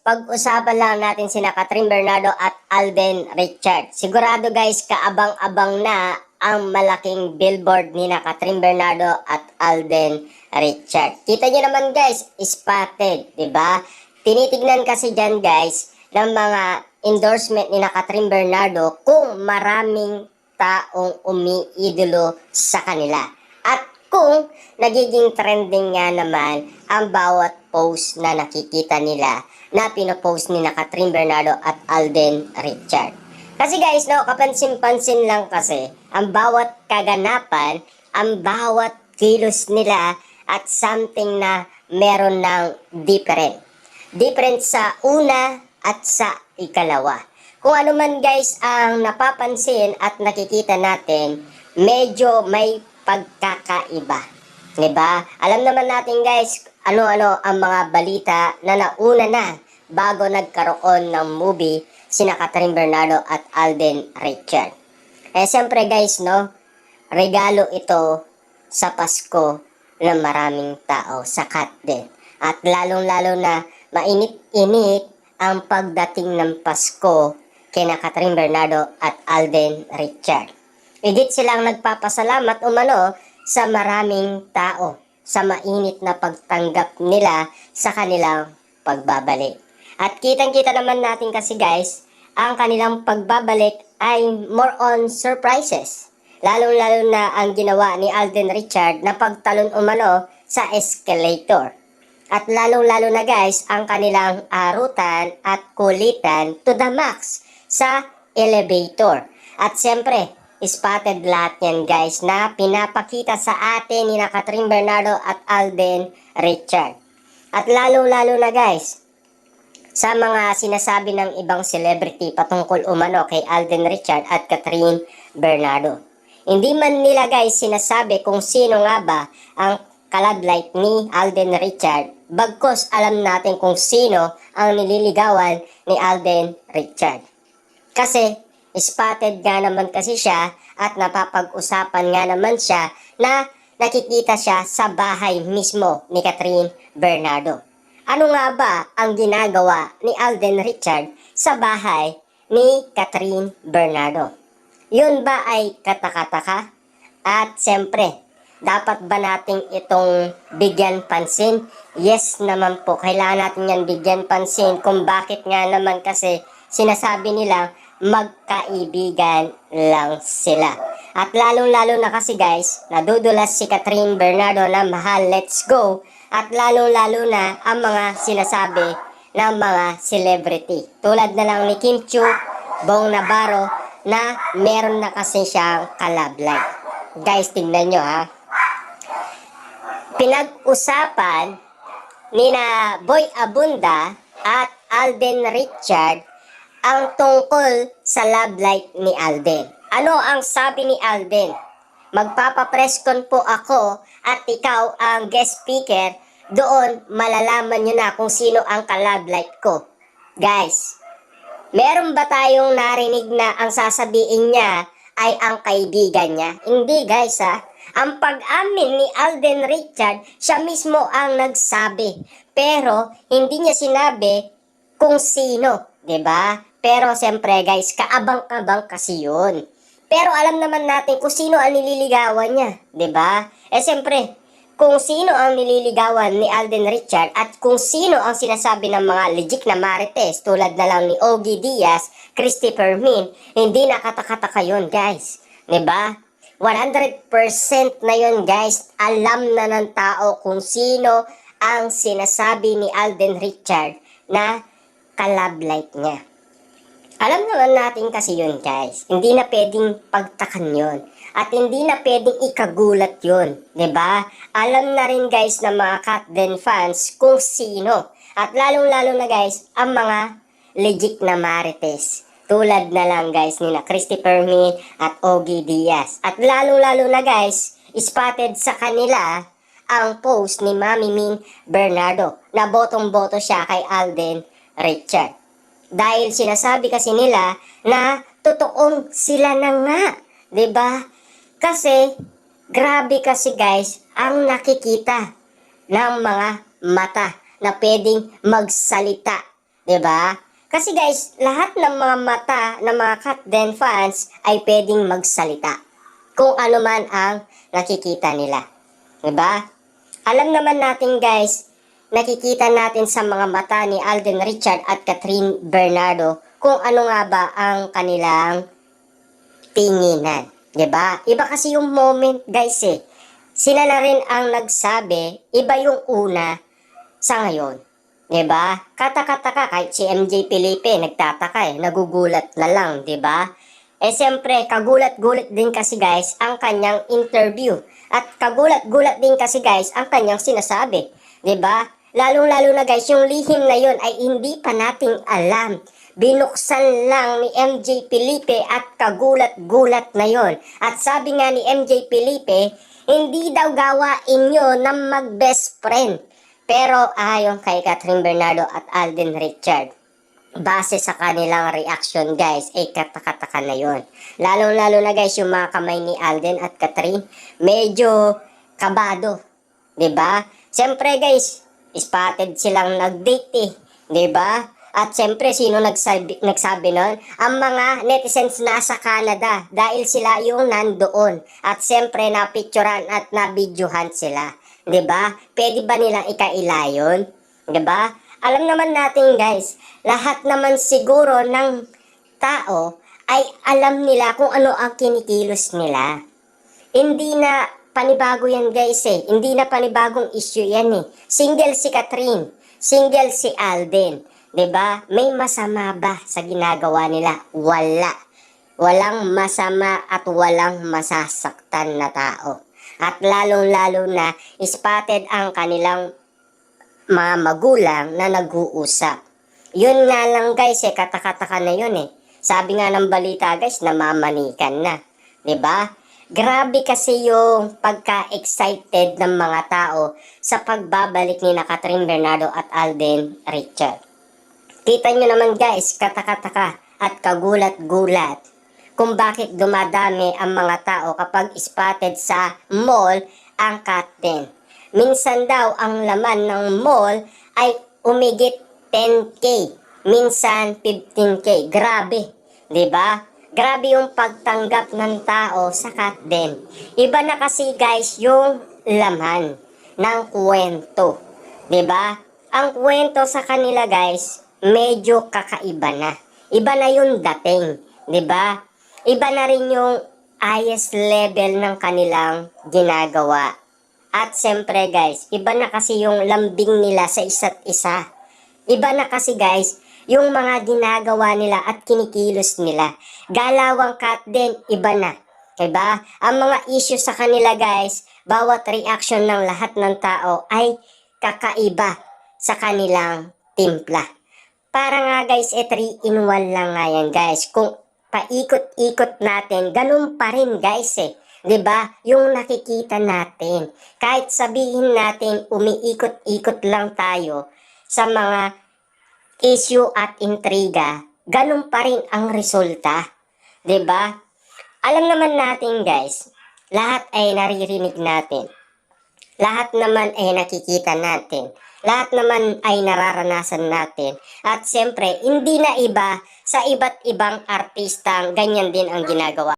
pag-usapan lang natin sina Catherine Bernardo at Alden Richard. Sigurado guys, kaabang-abang na ang malaking billboard ni na Catherine Bernardo at Alden Richard. Kita nyo naman guys, spotted, di ba? Tinitignan kasi dyan guys ng mga endorsement ni na Catherine Bernardo kung maraming taong umiidolo sa kanila. At kung nagiging trending nga naman ang bawat post na nakikita nila na pinopost ni na Catherine Bernardo at Alden Richard. Kasi guys, no, kapansin-pansin lang kasi ang bawat kaganapan, ang bawat kilos nila at something na meron ng different. Different sa una at sa ikalawa. Kung ano man guys ang napapansin at nakikita natin, medyo may pagkakaiba. Diba? Alam naman natin guys, ano-ano ang mga balita na nauna na bago nagkaroon ng movie sina Catherine Bernardo at Alden Richard. Siyempre guys, no, regalo ito sa Pasko ng maraming tao, sakat din. At lalong-lalo na mainit-init ang pagdating ng Pasko kina Catherine Bernardo at Alden Richard. Higit silang nagpapasalamat umano sa maraming tao sa mainit na pagtanggap nila sa kanilang pagbabalik. At kitang-kita naman natin kasi guys, ang kanilang pagbabalik ay more on surprises. Lalo-lalo na ang ginawa ni Alden Richard na pagtalon umano sa escalator. At lalong-lalo na guys, ang kanilang arutan at kulitan to the max sa elevator. At siyempre, spotted lahat yan guys na pinapakita sa atin ni na Catherine Bernardo at Alden Richard. At lalo-lalo na guys, sa mga sinasabi ng ibang celebrity patungkol umano kay Alden Richard at Catherine Bernardo. Hindi man nila guys sinasabi kung sino nga ba ang kalablight ni Alden Richard, bagkos alam natin kung sino ang nililigawan ni Alden Richard. Kasi spotted nga naman kasi siya at napapag-usapan nga naman siya na nakikita siya sa bahay mismo ni Catherine Bernardo. Ano nga ba ang ginagawa ni Alden Richard sa bahay ni Catherine Bernardo? Yun ba ay katakataka? At siyempre, dapat ba nating itong bigyan pansin? Yes naman po, kailangan natin yan bigyan pansin kung bakit nga naman kasi sinasabi nilang magkaibigan lang sila. At lalong-lalo na kasi guys, nadudulas si Catherine Bernardo na mahal, let's go. At lalong-lalo na ang mga sinasabi ng mga celebrity. Tulad na lang ni Kim Chiu, Bong Navarro, na meron na kasi siyang kalablight. Guys, tingnan nyo ha. Pinag-usapan ni na Boy Abunda at Alden Richard ang tungkol sa love life ni Alden. Ano ang sabi ni Alden? Magpapapreskon po ako at ikaw ang guest speaker. Doon malalaman nyo na kung sino ang ka-love life ko. Guys, meron ba tayong narinig na ang sasabihin niya ay ang kaibigan niya? Hindi guys ha. Ang pag-amin ni Alden Richard, siya mismo ang nagsabi. Pero hindi niya sinabi kung sino, 'di ba? Pero siyempre guys, kaabang-abang kasi yun. Pero alam naman natin kung sino ang nililigawan niya, 'di ba? Siyempre, kung sino ang nililigawan ni Alden Richard at kung sino ang sinasabi ng mga legit na marites tulad na lang ni Ogie Diaz, Christopher Min, hindi nakatakataka yun guys. 'Di ba? 100% na yun guys. Alam na ng tao kung sino ang sinasabi ni Alden Richard na ka-love-light niya. Alam naman natin kasi yun guys. Hindi na pwedeng pagtakan yun. At hindi na pwedeng ikagulat yun. 'Di ba? Alam na rin guys ng mga Catden fans kung sino. At lalong-lalo na guys, ang mga legit na marites. Tulad na lang guys ni na Christopher Min at Ogie Diaz. At lalong-lalo na guys, spotted sa kanila ang post ni Mami Min Bernardo na botong-boto siya kay Alden Richard. Dahil sinasabi kasi nila na totoong sila na nga, 'di ba? Kasi grabe kasi guys ang nakikita ng mga mata na pwedeng magsalita 'Di ba? Kasi guys, lahat ng mga mata ng mga Katden fans ay pwedeng magsalita kung ano man ang nakikita nila. 'Di ba? Alam naman natin guys, nakikita natin sa mga mata ni Alden Richard at Catherine Bernardo kung ano nga ba ang kanilang tinginan. 'Di ba? Iba kasi yung moment guys eh. Sila na rin ang nagsabi, iba yung una sa ngayon. 'Di ba? Kataka-taka kahit si MJ Felipe nagtataka eh, nagugulat na lang, 'di ba? Eh siyempre, kagulat-gulat din kasi guys ang kanyang interview. At kagulat-gulat din kasi guys ang kanyang sinasabi. 'Di ba? Lalong-lalo na guys, yung lihim na yon ay hindi pa nating alam. Binuksan lang ni MJ Felipe at kagulat-gulat na yon. At sabi nga ni MJ Felipe, hindi daw gawain yun ng mag-best friend. Pero ayon kay Catherine Bernardo at Alden Richard, base sa kanilang reaction guys, ay katakataka na yon. Lalong-lalo na guys, yung mga kamay ni Alden at Catherine, medyo kabado. 'Di ba? Siyempre guys, spotted silang nag-date eh. 'Di ba? At siyempre, sino nagsabi nun? Ang mga netizens nasa Canada dahil sila yung nandoon. At siyempre, napicturan at nabidyohan sila. 'Di ba? Pwede ba nilang ikaila yun? 'Di ba? Alam naman natin guys, lahat naman siguro ng tao ay alam nila kung ano ang kinikilos nila. Hindi na panibago yan guys eh. Hindi na panibagong issue yan eh. Single si Catherine, single si Alden. 'Di ba? May masama ba sa ginagawa nila? Wala. Walang masama at walang masasaktan na tao. At lalong-lalo na spotted ang kanilang mga magulang na nag-uusap. Yun nga lang guys eh, katakataka na yun eh. Sabi nga ng balita guys, namamanikan na. 'Di ba? Grabe kasi yung pagka-excited ng mga tao sa pagbabalik ni Catherine Bernardo at Alden Richard. Kita nyo naman guys, katakataka at kagulat-gulat kung bakit dumadami ang mga tao kapag spotted sa mall ang Katden. Minsan daw ang laman ng mall ay umigit 10K, minsan 15K. Grabe, 'di ba? Grabe yung pagtanggap ng tao sa Katden. Iba na kasi guys yung laman ng kwento, 'di ba? Ang kwento sa kanila guys, medyo kakaiba na. Iba na yung dating, 'di ba? Iba na rin yung highest level ng kanilang ginagawa. At siyempre guys, iba na kasi yung lambing nila sa isa't isa. Iba na kasi guys, yung mga ginagawa nila at kinikilos nila. Galawang Katden, iba na. 'Diba? Ang mga issue sa kanila guys, bawat reaction ng lahat ng tao ay kakaiba sa kanilang timpla. Para nga guys, 3 in 1 lang nga yan guys. Kung paikot-ikot natin, ganun pa rin guys eh. 'Diba? Yung nakikita natin. Kahit sabihin natin umiikot-ikot lang tayo sa mga issue at intriga, ganun pa rin ang resulta. 'Diba? Alam naman natin guys, lahat ay naririnig natin. Lahat naman ay nakikita natin. Lahat naman ay nararanasan natin. At siyempre, hindi na iba sa iba't ibang artistang ganyan din ang ginagawa.